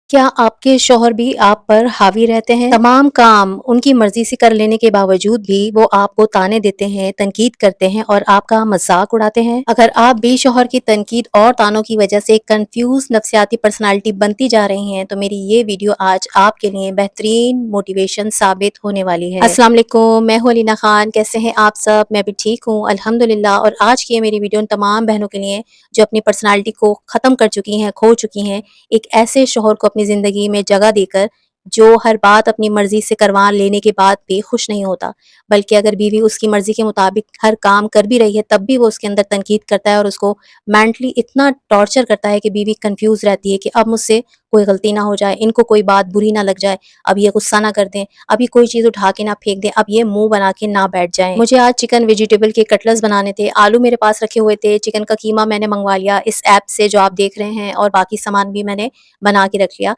क्या आपके शौहर भी आप पर हावी रहते हैं? तमाम काम उनकी मर्ज़ी से कर लेने के बावजूद भी वो आपको ताने देते हैं, तनकीद करते हैं और आपका मज़ाक उड़ाते हैं? अगर आप भी शौहर की तनकीद और तानों की वजह से कन्फ्यूज़ नफ़सियाती पर्सनैलिटी बनती जा रही हैं, तो मेरी ये वीडियो आज आपके लिए बेहतरीन मोटिवेशन साबित होने वाली है। अस्सलाम वालेकुम, मैं हूँ अलीना खान, कैसे हैं आप सब? मैं भी ठीक हूँ अल्हम्दुलिल्लाह। और आज की ये मेरी वीडियो उन तमाम बहनों के लिए जो अपनी पर्सनैलिटी को ख़त्म कर चुकी हैं, खो चुकी हैं, एक ऐसे शौहर को अपनी ज़िंदगी में जगह देकर जो हर बात अपनी मर्ज़ी से करवा लेने के बाद भी खुश नहीं होता, बल्कि अगर बीवी उसकी मर्ज़ी के मुताबिक हर काम कर भी रही है तब भी वो उसके अंदर तनकीद करता है और उसको मेंटली इतना टॉर्चर करता है कि बीवी कन्फ्यूज़ रहती है कि अब मुझसे कोई गलती ना हो जाए, इनको कोई बात बुरी ना लग जाए, अब ये गुस्सा ना कर दें, अब ये कोई चीज़ उठा के ना फेंक दें, अब ये मुँह बना के ना बैठ जाएँ। मुझे आज चिकन वेजिटेबल के कटलेट्स बनाने थे, आलू मेरे पास रखे हुए थे, चिकन का कीमा मैंने मंगवा लिया इस ऐप से जो आप देख रहे हैं, और बाकी सामान भी मैंने बना के रख लिया।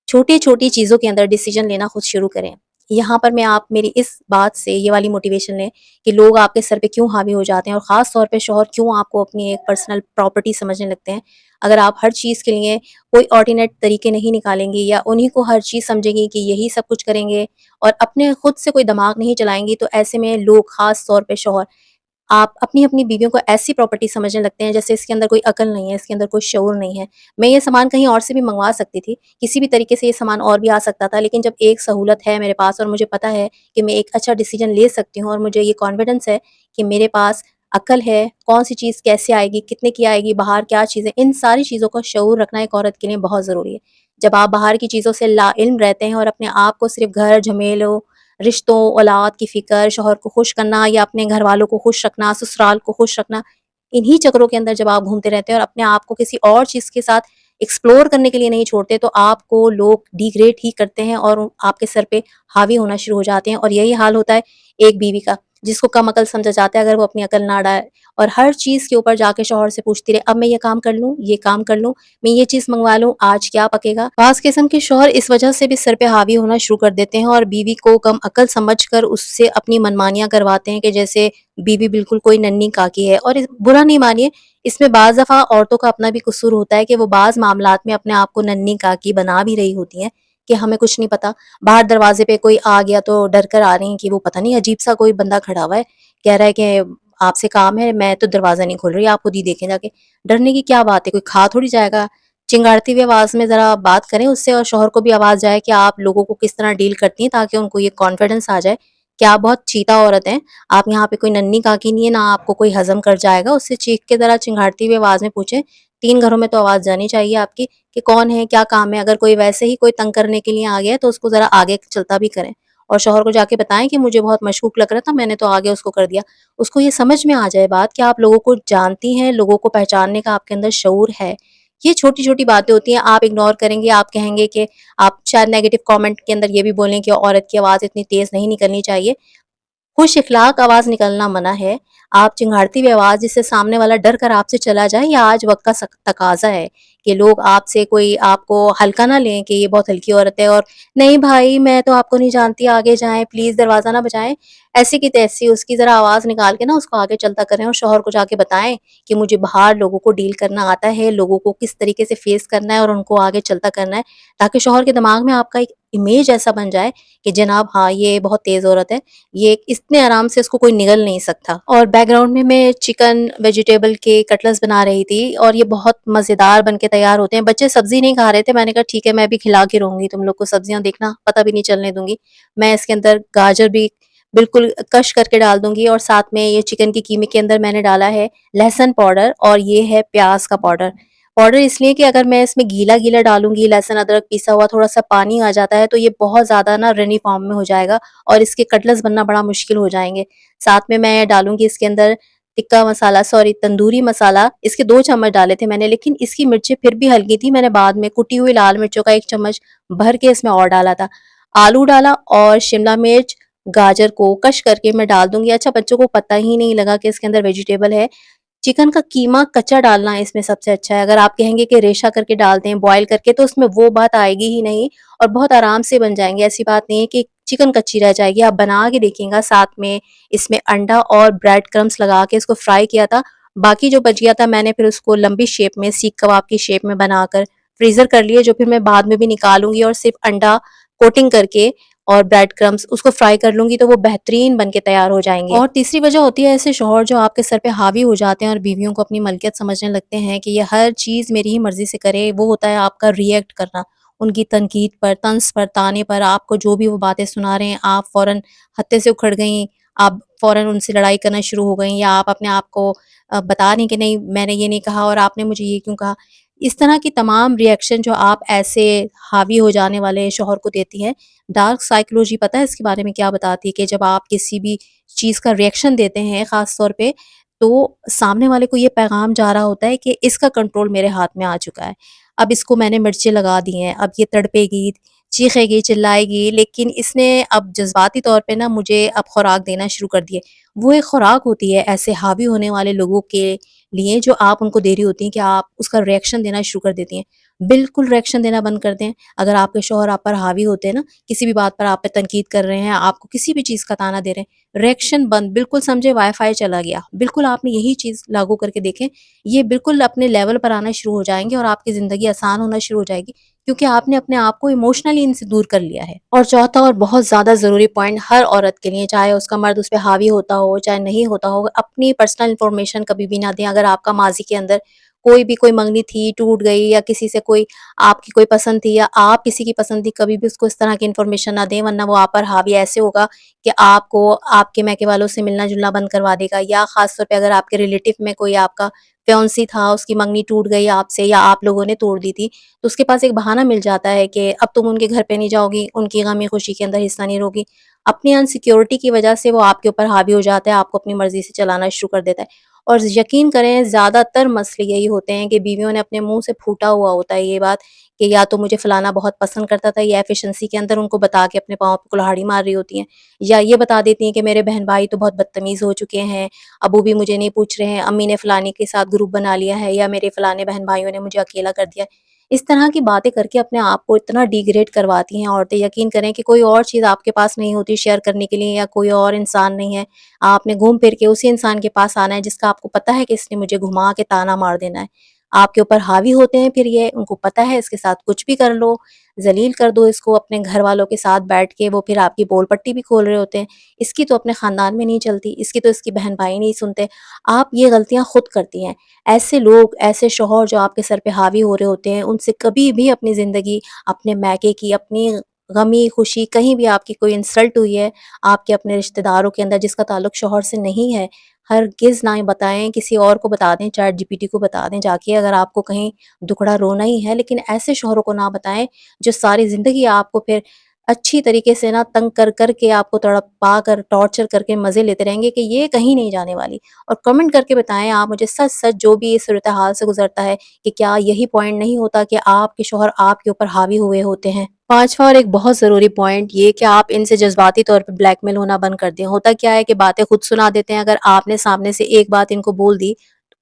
छोटी-छोटी चीज़ों के अंदर डिसीजन लेना खुद शुरू करें। यहाँ पर मैं आप मेरी इस बात से ये वाली मोटिवेशन लें कि लोग आपके सर पे क्यों हावी हो जाते हैं और ख़ास तौर पे शौहर क्यों आपको अपनी एक पर्सनल प्रॉपर्टी समझने लगते हैं। अगर आप हर चीज़ के लिए कोई ऑल्टरनेट तरीके नहीं निकालेंगी या उन्हीं को हर चीज़ समझेंगी कि यही सब कुछ करेंगे और अपने खुद से कोई दिमाग नहीं चलाएँगी, तो ऐसे में लोग ख़ास तौर पे शौहर आप अपनी-अपनी बीवियों को ऐसी प्रॉपर्टी समझने लगते हैं जैसे इसके अंदर कोई अकल नहीं है, इसके अंदर कोई शऊर नहीं है। मैं ये सामान कहीं और से भी मँगवा सकती थी, किसी भी तरीके से ये सामान और भी आ सकता था, लेकिन जब एक सहूलत है मेरे पास और मुझे पता है कि मैं एक अच्छा डिसीज़न ले सकती हूँ और मुझे ये कॉन्फिडेंस है कि मेरे पास अकल है, कौन-सी चीज़ कैसे आएगी, कितने की आएगी, बाहर क्या चीज़ें, इन सारी चीज़ों का शऊर रखना एक औरत के लिए बहुत ज़रूरी है। जब आप बाहर की चीज़ों से लाइल्म रहते हैं और अपने आप को सिर्फ़ घर, झमेलों, रिश्तों, औलाद की फ़िक्र, शौहर को खुश करना या अपने घरवालों को खुश रखना, ससुराल को खुश रखना, इन्हीं चक्रों के अंदर जब आप घूमते रहते हैं और अपने आप को किसी और चीज़ के साथ एक्सप्लोर करने के लिए नहीं छोड़ते, तो आपको लोग डिग्रेड ही करते हैं और आपके सर पे हावी होना शुरू हो जाते हैं। और यही हाल होता है एक बीवी का, जिसको कम अकल समझा जाता है अगर वो अपनी अकल ना डाले और हर चीज़ के ऊपर जाके शौहर से पूछती रहे, अब मैं ये काम कर लूँ, ये काम कर लूँ, मैं ये चीज़ मँगवा लूँ, आज क्या पकेगा? बाज़ किस्म के शौहर इस वजह से भी सर पे हावी होना शुरू कर देते हैं और बीवी को कम अकल समझकर उससे अपनी मनमानियाँ करवाते हैं कि जैसे बीवी बिल्कुल कोई नन्ही काकी है। और इस बुरा नहीं मानिए, इसमें बाज़ दफ़ा औरतों का अपना भी कसूर होता है कि वो बाज़ मामलात में अपने आप को नन्ही काकी बना भी रही होती हैं कि हमें कुछ नहीं पता। बाहर दरवाज़े पे कोई आ गया तो डर कर आ रही हैं कि वो पता नहीं अजीब-सा कोई बंदा खड़ा हुआ है, कह रहा है कि आपसे काम है, मैं तो दरवाज़ा नहीं खोल रही, आप खुद ही देखें जाके। डरने की क्या बात है, कोई खा थोड़ी जाएगा। चिंगाड़ती हुई आवाज़ में ज़रा बात करें उससे और शौहर को भी आवाज़ जाए कि आप लोगों को किस तरह डील करती हैं, ताकि उनको ये कॉन्फिडेंस आ जाए कि आप बहुत चीता औरत हैं, आप यहाँ पे कोई नन्ही काकी नहीं है, ना आपको कोई हज़म कर जाएगा। उससे चीख के ज़रा चिंगाड़ती हुई आवाज़ में पूछें, 3 घरों में तो आवाज़ जानी चाहिए आपकी कि कौन है, क्या काम है। अगर कोई वैसे ही कोई तंग करने के लिए आ गया है तो उसको ज़रा आगे चलता भी करें और शौहर को जाके बताएँ कि मुझे बहुत मशकूक लग रहा था, मैंने तो आगे उसको कर दिया। उसको ये समझ में आ जाए बात कि आप लोगों को जानती हैं, लोगों को पहचानने का आपके अंदर शऊर है। ये छोटी-छोटी बातें होती हैं, आप इग्नोर करेंगे, आप कहेंगे कि आप शायद नेगेटिव कमेंट के अंदर ये भी बोलें कि औरत की आवाज़ इतनी तेज़ नहीं निकलनी चाहिए। खुश इखलाक आवाज़ निकलना मना है। आप चिंघाड़ती हुई आवाज़ जिससे सामने वाला डर कर आपसे चला जाए, ये आज वक़्त का तकाज़ा है कि लोग आपसे कोई आपको हल्का ना लें कि ये बहुत हल्की औरत है और नहीं भाई मैं तो आपको नहीं जानती, आगे जाएँ प्लीज़, दरवाज़ा ना बजाएँ। ऐसी की तैसी उसकी ज़रा आवाज़ निकाल के ना उसको आगे चलता करें और शौहर को जाके बताएँ कि मुझे बाहर लोगों को डील करना आता है, लोगों को किस तरीके से फ़ेस करना है और उनको आगे चलता करना है, ताकि शौहर के दिमाग में आपका एक इमेज ऐसा बन जाए कि जनाब हाँ, ये बहुत तेज़ औरत है, ये इतने आराम से इसको कोई निगल नहीं सकता। और बैकग्राउंड में मैं चिकन वेजिटेबल के कटलेट्स बना रही थी और ये बहुत मज़ेदार बन के तैयार होते हैं। बच्चे सब्ज़ी नहीं खा रहे थे, मैंने कहा ठीक है मैं भी खिला के रहूँगी तुम लोग को सब्जियाँ, देखना पता भी नहीं चलने दूँगी। मैं इसके अंदर गाजर भी बिल्कुल कश करके डाल दूँगी और साथ में ये चिकन के कीमे के अंदर मैंने डाला है लहसुन पाउडर और ये है प्याज़ का पाउडर। पाउडर इसलिए कि अगर मैं इसमें गीला-गीला डालूँगी, लहसुन अदरक पिसा हुआ थोड़ा-सा पानी आ जाता है तो ये बहुत ज़्यादा ना रनी फॉर्म में हो जाएगा और इसके कटलेट्स बनना बड़ा मुश्किल हो जाएँगे। साथ में मैं डालूँगी इसके अंदर टिक्का मसाला, सॉरी तंदूरी मसाला, इसके 2 चम्मच डाले थे मैंने, लेकिन इसकी मिर्चें फिर भी हल्की थी, मैंने बाद में कुटी हुई लाल मिर्चों का 1 चम्मच भर के इसमें और डाला था। आलू डाला और शिमला मिर्च, गाजर को कश करके मैं डाल दूँगी। अच्छा, बच्चों को पता ही नहीं लगा कि इसके अंदर वेजिटेबल है। चिकन का कीमा कच्चा डालना इसमें सबसे अच्छा है। अगर आप कहेंगे कि रेशा करके डाल दें, बॉयल करके, तो उसमें वो बात आएगी ही नहीं और बहुत आराम से बन जाएँगे। ऐसी बात नहीं है कि चिकन कच्ची रह जाएगी, आप बना के देखिएगा। साथ में इसमें अंडा और ब्रेड क्रम्ब्स लगा के इसको फ्राई किया था। बाकी जो बच गया था मैंने फिर उसको लंबी शेप में सीख कबाब की शेप में बनाकर फ्रीजर कर लिए, जो फिर मैं बाद में भी निकालूंगी और सिर्फ अंडा कोटिंग करके और ब्रेड क्रम्स उसको फ्राई कर लूंगी तो वो बेहतरीन बन के तैयार हो जाएंगे। और तीसरी वजह होती है ऐसे शौहर जो आपके सर पे हावी हो जाते हैं और बीवियों को अपनी मलकियत समझने लगते हैं कि ये हर चीज़ मेरी ही मर्जी से करे। वो होता है आपका रिएक्ट करना उनकी तनकीद पर, तंज पर, ताने पर। आपको जो भी वो बातें सुना रहे हैं आप फ़ौरन हत्थे से उखड़ गई, आप फ़ौरन उनसे लड़ाई करना शुरू हो गई, या आप अपने आप को बता रही कि नहीं मैंने ये नहीं कहा और आपने मुझे ये क्यों कहा। इस तरह की तमाम रिएक्शन जो आप ऐसे हावी हो जाने वाले शौहर को देती हैं, डार्क साइकोलॉजी पता है इसके बारे में क्या बताती है कि जब आप किसी भी चीज़ का रिएक्शन देते हैं ख़ास तौर पे, तो सामने वाले को ये पैगाम जा रहा होता है कि इसका कंट्रोल मेरे हाथ में आ चुका है। अब इसको मैंने मिर्चें लगा दी हैं, अब ये तड़पेगी, चीखेगी, चिल्लाएगी, लेकिन इसने अब जज़्बाती तौर पे ना मुझे अब खुराक देना शुरू कर दी है। वो एक खुराक होती है ऐसे हावी होने वाले लोगों के लिए जो आप उनको दे रही होती हैं कि आप उसका रिएक्शन देना शुरू कर देती हैं। बिल्कुल रिएक्शन देना बंद कर दें। अगर आपके शौहर आप पर हावी होते हैं ना, किसी भी बात पर आप पे तनकीद कर रहे हैं, आपको किसी भी चीज़ का ताना दे रहे हैं, रिएक्शन बंद, बिल्कुल समझे वाई-फाई चला गया। बिल्कुल आपने यही चीज़ लागू करके देखें, ये बिल्कुल अपने लेवल पर आना शुरू हो जाएँगे और आपकी ज़िंदगी आसान होना शुरू हो जाएगी, क्योंकि आपने अपने आप को इमोशनली इनसे दूर कर लिया है। और चौथा और बहुत ज़्यादा ज़रूरी पॉइंट हर औरत के लिए, चाहे उसका मर्द उस पे हावी होता हो, चाहे नहीं होता हो, अपनी पर्सनल इन्फॉर्मेशन कभी भी ना दें। अगर आपका माज़ी के अंदर कोई मंगनी थी, टूट गई, या किसी से कोई आपकी कोई पसंद थी या आप किसी की पसंद थी, कभी भी उसको इस तरह की इन्फॉर्मेशन ना दें, वरना वो आप पर हावी ऐसे होगा कि आपको आपके मायके वालों से मिलना-जुलना बंद करवा देगा। या ख़ास तौर पे अगर आपके रिलेटिव में कोई आपका फियांसी था, उसकी मंगनी टूट गई आपसे या आप लोगों ने तोड़ दी थी, तो उसके पास एक बहाना मिल जाता है कि अब तुम उनके घर पे नहीं जाओगी, उनकी गमी-खुशी के अंदर हिस्सा नहीं लोगी। अपनी अनसिक्योरिटी की वजह से वो आपके ऊपर हावी हो जाता है, आपको अपनी मर्ज़ी से चलाना शुरू कर देता है। और यकीन करें ज़्यादातर मसले यही होते हैं कि बीवियों ने अपने मुँह से फूटा हुआ होता है ये बात कि या तो मुझे फलाना बहुत पसंद करता था, या एफिशिएंसी के अंदर उनको बता के अपने पाँव पे कुल्हाड़ी मार रही होती हैं, या ये बता देती हैं कि मेरे बहन-भाई तो बहुत बदतमीज़ हो चुके हैं, अबू भी मुझे नहीं पूछ रहे हैं, अम्मी ने फलाने के साथ ग्रुप बना लिया है, या मेरे फलाने बहन-भाइयों ने मुझे अकेला कर दिया है। इस तरह की बातें करके अपने आप को इतना डिग्रेड करवाती हैं औरतें, यकीन करें कि कोई और चीज़ आपके पास नहीं होती शेयर करने के लिए, या कोई और इंसान नहीं है। आपने घूम फिर के उसी इंसान के पास आना है जिसका आपको पता है कि इसने मुझे घुमा के ताना मार देना है। आपके ऊपर हावी होते हैं फिर ये, उनको पता है इसके साथ कुछ भी कर लो, ज़लील कर दो इसको अपने घर वालों के साथ बैठ के, वो फिर आपकी पोल पट्टी भी खोल रहे होते हैं। इसकी तो अपने ख़ानदान में नहीं चलती, इसकी तो इसकी बहन-भाई नहीं सुनते। आप ये गलतियाँ खुद करती हैं। ऐसे लोग, ऐसे शौहर जो आपके सर पे हावी हो रहे होते हैं, उनसे कभी भी अपनी ज़िंदगी, अपने मायके की, अपनी गमी, खुशी, कहीं भी आपकी कोई इंसल्ट हुई है, आपके अपने रिश्तेदारों के अंदर जिसका ताल्लुक शौहर से नहीं है, हरगिज़ ना बताएँ, किसी और को बता दें, चैट जीपीटी को बता दें जाके अगर आपको कहीं दुखड़ा रोना ही है, लेकिन ऐसे शौहरों को ना बताएँ, जो सारी ज़िंदगी आपको फिर अच्छी तरीके से ना तंग कर के आपको तड़पा कर, टॉर्चर करके मज़े लेते रहेंगे कि ये कहीं नहीं जाने वाली। और कमेंट करके बताएँ आप मुझे सच-सच जो भी इस सूरत-ए-हाल से गुज़रता है कि क्या यही पॉइंट नहीं होता कि आपके शौहर आपके ऊपर हावी हुए होते हैं। 5वां और एक बहुत ज़रूरी पॉइंट ये कि आप इनसे जज़्बाती तौर पे ब्लैकमेल होना बंद कर दें। होता क्या है कि बातें खुद सुना देते हैं, अगर आपने सामने से एक बात इनको बोल दी,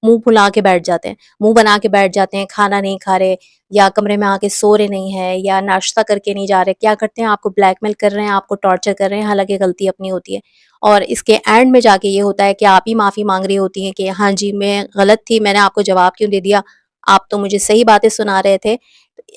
मुँह फुला के बैठ जाते हैं, मुँह बना के बैठ जाते हैं, खाना नहीं खा रहे, या कमरे में आके सो रहे नहीं हैं, या नाश्ता करके नहीं जा रहे। क्या करते हैं, आपको ब्लैकमेल कर रहे हैं, आपको टॉर्चर कर रहे हैं, हालाँकि गलती अपनी होती है। और इसके एंड में जाके ये होता है कि आप ही माफ़ी माँग रही होती हैं कि हाँ जी, मैं गलत थी, मैंने आपको जवाब क्यों दे दिया? आप तो मुझे सही बातें सुना रहे थे।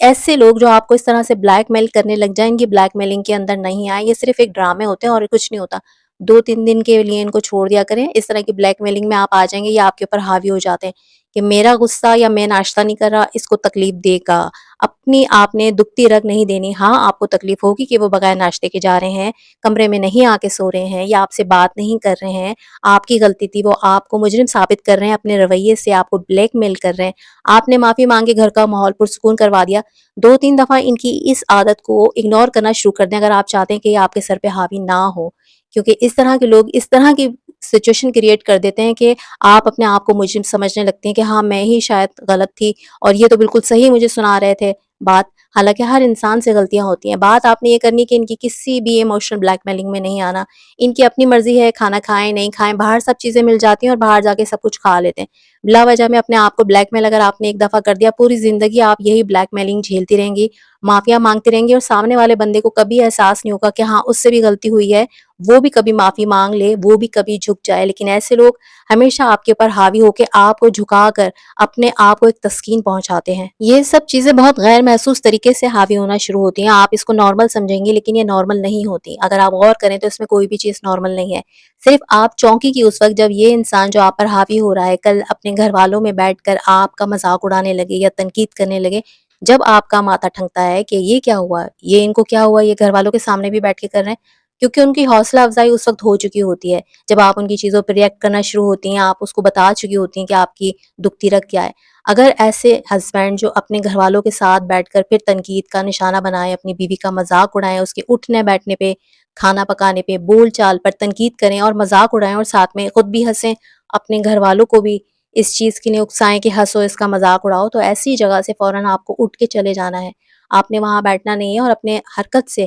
ऐसे लोग जो आपको इस तरह से ब्लैकमेल करने लग जाएँ, इनकी ब्लैकमेलिंग के अंदर नहीं आएँ, ये सिर्फ़ एक ड्रामे होते हैं और कुछ नहीं होता। 2-3 दिन के लिए इनको छोड़ दिया करें, इस तरह की ब्लैकमेलिंग में आप आ जाएँगे, ये आपके ऊपर हावी हो जाते हैं कि मेरा गुस्सा या मैं नाश्ता नहीं कर रहा, इसको तकलीफ़ देगा। अपनी आपने दुखती रग नहीं देनी। हाँ, आपको तकलीफ़ होगी कि वो बगैर नाश्ते के जा रहे हैं, कमरे में नहीं आके सो रहे हैं, या आपसे बात नहीं कर रहे हैं, आपकी गलती थी, वो आपको मुजरिम साबित कर रहे हैं, अपने रवैये से आपको ब्लैकमेल कर रहे हैं। आपने माफ़ी माँगी, घर का माहौल पुरसुकून करवा दिया। 2-3 दफ़ा इनकी इस आदत को इग्नोर करना शुरू कर दें, अगर आप चाहते हैं कि ये आपके सर पे हावी ना हो। क्योंकि इस तरह के लोग इस तरह की सिचुएशन क्रिएट कर देते हैं कि आप अपने आप को मुजरिम समझने लगती हैं कि हाँ, मैं ही शायद गलत थी और ये तो बिल्कुल सही मुझे सुना रहे थे बात। हालाँकि हर इंसान से गलतियाँ होती हैं। बात आपने ये करनी कि इनकी किसी भी इमोशनल ब्लैकमेलिंग में नहीं आना। इनकी अपनी मर्ज़ी है, खाना खाएँ, नहीं खाएँ, बाहर सब चीज़ें मिल जाती हैं और बाहर जाके सब कुछ खा लेते हैं। बिला वजह में अपने आप को ब्लैकमेल अगर आपने एक दफ़ा कर दिया, पूरी ज़िंदगी आप यही ब्लैकमेलिंग झेलती रहेंगी, माफ़िया माँगती रहेंगी और सामने वाले बंदे को कभी एहसास नहीं होगा कि हाँ, उससे भी गलती हुई है, وہ بھی کبھی معافی مانگ لے، وہ بھی کبھی جھک جائے، لیکن ایسے لوگ ہمیشہ آپ کے اوپر حاوی ہو کے آپ کو جھکا کر اپنے آپ کو ایک تسکین پہنچاتے ہیں۔ یہ سب چیزیں بہت غیر محسوس طریقے سے حاوی ہونا شروع ہوتی ہیں۔ آپ اس کو نارمل سمجھیں گے لیکن یہ نارمل نہیں ہوتی۔ اگر آپ غور کریں تو اس میں کوئی بھی چیز نارمل نہیں ہے۔ صرف آپ چونکی کی اس وقت جب یہ انسان جو آپ پر حاوی ہو رہا ہے کل اپنے گھر والوں میں بیٹھ کر آپ کا مذاق اڑانے لگے یا تنقید کرنے لگے، جب آپ کا ماتھا ٹھنکتا ہے کہ یہ کیا ہوا، یہ ان کو کیا ہوا، یہ گھر والوں کے سامنے بھی بیٹھ کے کر رہے ہیں، کیونکہ ان کی حوصلہ افزائی اس وقت ہو چکی ہوتی ہے جب آپ ان کی چیزوں پہ ریئیکٹ کرنا شروع ہوتی ہیں، آپ اس کو بتا چکی ہوتی ہیں کہ آپ کی دکھتی رکھ کیا ہے۔ اگر ایسے ہسبینڈ جو اپنے گھر والوں کے ساتھ بیٹھ کر پھر تنقید کا نشانہ بنائیں، اپنی بیوی کا مذاق اڑائیں، اس کے اٹھنے بیٹھنے پہ، کھانا پکانے پہ، بول چال پر تنقید کریں اور مذاق اڑائیں اور ساتھ میں خود بھی ہنسیں، اپنے گھر والوں کو بھی اس چیز کے لیے اکسائیں کہ ہنسو، اس کا مذاق اڑاؤ، تو ایسی جگہ سے فوراً آپ کو اٹھ کے چلے جانا ہے۔ آپ نے وہاں بیٹھنا نہیں ہے اور اپنے حرکت سے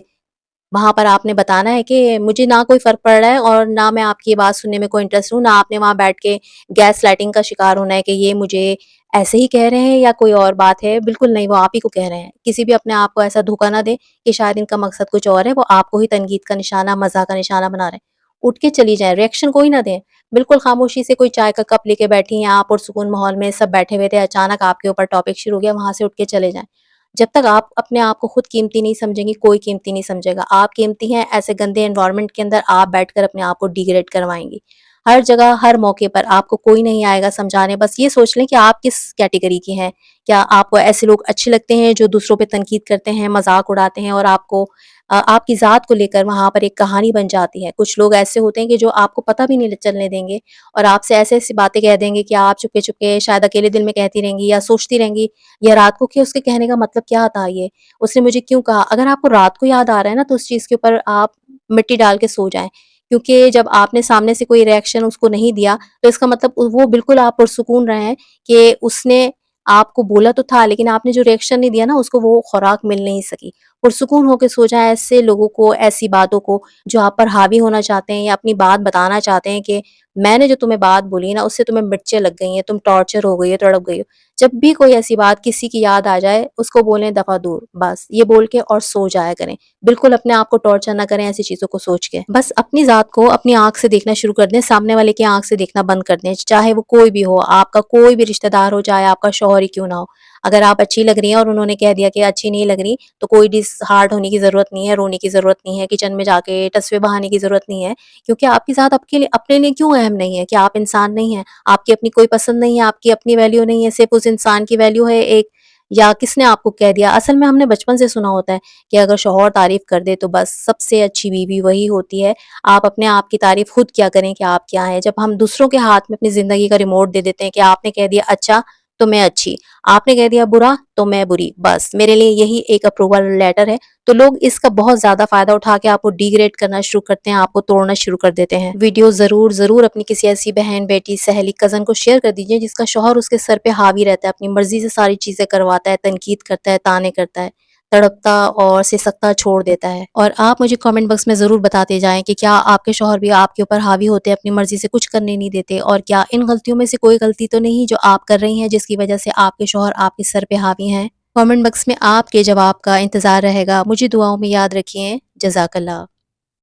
وہاں پر آپ نے بتانا ہے کہ مجھے نہ کوئی فرق پڑ رہا ہے اور نہ میں آپ کی یہ بات سننے میں کوئی انٹرسٹ ہوں، نہ آپ نے وہاں بیٹھ کے گیس لائٹنگ کا شکار ہونا ہے کہ یہ مجھے ایسے ہی کہہ رہے ہیں یا کوئی اور بات ہے۔ بالکل نہیں، وہ آپ ہی کو کہہ رہے ہیں۔ کسی بھی اپنے آپ کو ایسا دھوکہ نہ دیں کہ شاید ان کا مقصد کچھ اور ہے، وہ آپ کو ہی تنقید کا نشانہ، مزاح کا نشانہ بنا رہے ہیں۔ اٹھ کے چلی جائیں، ریئیکشن کوئی نہ دیں، بالکل خاموشی سے کوئی چائے کا کپ لے کے بیٹھی ہیں آپ، پرسکون ماحول میں سب بیٹھے ہوئے تھے، اچانک آپ کے اوپر ٹاپک شروع ہو گیا، وہاں سے اٹھ کے چلے جائیں۔ جب تک آپ اپنے آپ کو خود قیمتی نہیں سمجھیں گی، کوئی قیمتی نہیں سمجھے گا۔ آپ قیمتی ہیں، ایسے گندے انوائرمنٹ کے اندر آپ بیٹھ کر اپنے آپ کو ڈیگریڈ کروائیں گی۔ ہر جگہ ہر موقع پر آپ کو کوئی نہیں آئے گا سمجھانے، بس یہ سوچ لیں کہ آپ کس کیٹیگری کی ہیں۔ کیا آپ کو ایسے لوگ اچھے لگتے ہیں جو دوسروں پہ تنقید کرتے ہیں، مذاق اڑاتے ہیں اور آپ کو آپ کی ذات کو لے کر وہاں پر ایک کہانی بن جاتی ہے۔ کچھ لوگ ایسے ہوتے ہیں کہ جو آپ کو پتہ بھی نہیں چلنے دیں گے اور آپ سے ایسے ایسی باتیں کہہ دیں گے کہ آپ چپکے چپکے شاید اکیلے دل میں کہتی رہیں گی یا سوچتی رہیں گی یا رات کو کہ اس کے کہنے کا مطلب کیا تھا، یہ اس نے مجھے کیوں کہا۔ اگر آپ کو رات کو یاد آ رہا ہے نا تو اس چیز کے اوپر آپ مٹی ڈال کے سو جائیں، کیونکہ جب آپ نے سامنے سے کوئی ریئیکشن اس کو نہیں دیا تو اس کا مطلب وہ بالکل آپ پرسکون رہے ہیں کہ اس نے آپ کو بولا تو تھا لیکن آپ نے جو ریئیکشن نہیں دیا نا اس کو وہ خوراک مل نہیں سکی۔ پرسکون ہو کے سو جائیں ایسے لوگوں کو، ایسی باتوں کو جو آپ پر حاوی ہونا چاہتے ہیں یا اپنی بات بتانا چاہتے ہیں کہ میں نے جو تمہیں بات بولی نا اس سے تمہیں مرچیں لگ گئی ہیں، تم ٹارچر ہو گئی ہو، تڑپ گئی ہو۔ جب بھی کوئی ایسی بات کسی کی یاد آ جائے اس کو بولیں دفعہ دور، بس یہ بول کے اور سو جایا کریں۔ بالکل اپنے آپ کو ٹارچر نہ کریں ایسی چیزوں کو سوچ کے، بس اپنی ذات کو اپنی آنکھ سے دیکھنا شروع کر دیں، سامنے والے کی آنکھ سے دیکھنا بند کر دیں، چاہے وہ کوئی بھی ہو، آپ کا کوئی بھی رشتہ دار ہو، چاہے آپ کا شوہر ہی کیوں نہ ہو۔ اگر آپ اچھی لگ رہی ہیں اور انہوں نے کہہ دیا کہ اچھی نہیں لگ رہی تو کوئی ڈس ہارٹ ہونے کی ضرورت نہیں ہے، رونے کی ضرورت نہیں ہے، کچن میں جا کے ٹسوے بہانے کی ضرورت نہیں ہے، کیونکہ آپ کی ذات آپ کے لیے اپنے لیے کیوں اہم نہیں ہے کہ آپ انسان نہیں ہیں، آپ کی اپنی کوئی پسند نہیں ہے، آپ کی اپنی ویلیو نہیں ہے، صرف اس انسان کی ویلیو ہے ایک، یا کس نے آپ کو کہہ دیا۔ اصل میں ہم نے بچپن سے سنا ہوتا ہے کہ اگر شوہر تعریف کر دے تو بس سب سے اچھی بیوی وہی ہوتی ہے۔ آپ اپنے آپ کی تعریف خود کیا کریں کہ آپ کیا ہیں۔ جب ہم دوسروں کے ہاتھ میں اپنی زندگی کا ریموٹ دے دیتے ہیں کہ آپ نے کہہ دیا اچھا تو میں اچھی، آپ نے کہہ دیا برا تو میں بری، بس میرے لیے یہی ایک اپروول لیٹر ہے، تو لوگ اس کا بہت زیادہ فائدہ اٹھا کے آپ کو ڈیگریڈ کرنا شروع کرتے ہیں، آپ کو توڑنا شروع کر دیتے ہیں۔ ویڈیو ضرور اپنی کسی ایسی بہن، بیٹی، سہیلی، کزن کو شیئر کر دیجئے جس کا شوہر اس کے سر پہ حاوی رہتا ہے، اپنی مرضی سے ساری چیزیں کرواتا ہے، تنقید کرتا ہے، طعنے کرتا ہے، تڑپتا اور سسکتا چھوڑ دیتا ہے۔ اور آپ مجھے کامنٹ باکس میں ضرور بتاتے جائیں کہ کیا آپ کے شوہر بھی آپ کے اوپر حاوی ہوتے، اپنی مرضی سے کچھ کرنے نہیں دیتے، اور کیا ان غلطیوں میں سے کوئی غلطی تو نہیں جو آپ کر رہی ہیں جس کی وجہ سے آپ کے شوہر آپ کے سر پہ حاوی ہیں۔ کامنٹ باکس میں آپ کے جواب کا انتظار رہے گا۔ مجھے دعاؤں میں یاد رکھیے۔ جزاک اللہ۔